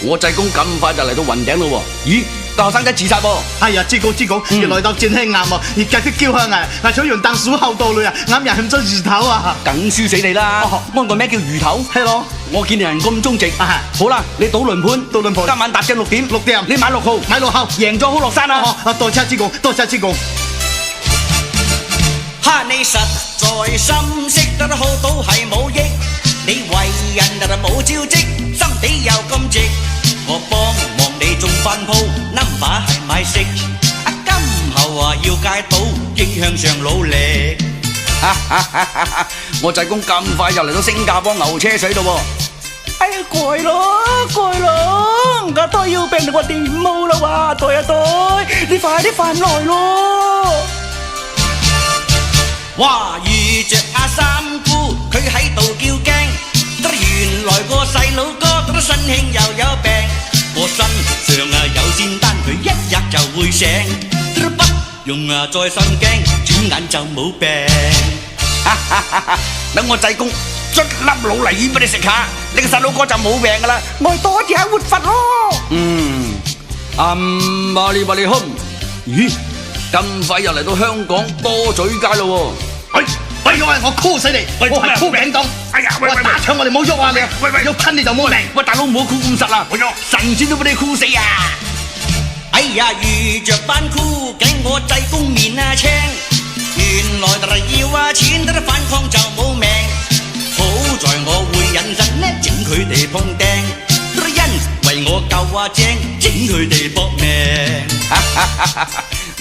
我濟公咁快就嚟到雲頂咯喎！咦，個後生仔自殺噃！係啊，知講，原來到正氣啱啊！而家啲叫向啊，係想用當鼠後道路啊，啱人向咗魚頭啊！梗輸死你啦！安個名叫魚頭，係咯。我見你人咁忠直，好啦，你賭輪盤，今晚搭正6點，你買6號，贏咗好落山啊！多謝知講，哈！你實在心識得好賭係冇益，你為人冇招積，心地又咁直，我幫忙你仲翻鋪 ，number 係咪識？今後要戒賭，應向上努力。我濟公咁快就嚟到新加坡牛車水度喎！哎呀，貴咯，我都要病到我點冇啦哇！對，你快啲返來咯！哇！遇着阿三姑，佢喺度叫驚，原來個細佬哥身輕又有病，我身上有仙丹，佢一日就會醒，不用再心驚，轉眼就冇病。等我濟公捽粒老泥丸俾你食下，你個細佬哥就冇病噶啦！咪多謝活佛咯！巴哩哼，咦？咁快又嚟到香港多嘴街咯喎！喂，我 call 死你！我係 call 名檔！哎呀，我打槍我哋冇喐啊你！喐親你就冇命！喂，大佬唔好箍咁實啦！神仙都俾你箍死啊！哎呀，遇着班箍頸我濟公面青，原來要錢反抗就冇命，好在我會引神呢，整佢哋碰釘，因為我夠正，整佢哋搏命。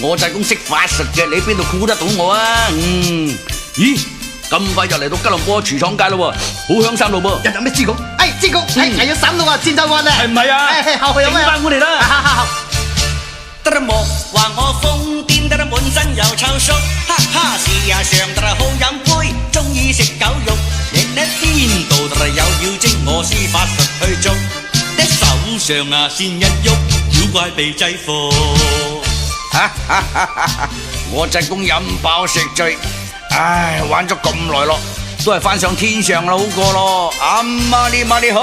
我濟公識法術嘅，你邊度箍得到我啊？咦，咁快就嚟到吉隆坡廚廠街咯喎，好香山路噃！又有咩知講？知講，係要閃到啊，戰鬥運啊！係唔係啊？後去有咩？整翻我哋啦！得莫話我瘋癲，得滿身又臭鬚，哈哈！事實上好飲杯，中意食狗肉，亦呢邊度有妖精，我施法術去捉，的手上先一喐，妖怪被制服。我濟公飲飽食醉，唉，玩咗咁耐咯，都係翻上天上啦好過咯，阿媽你好。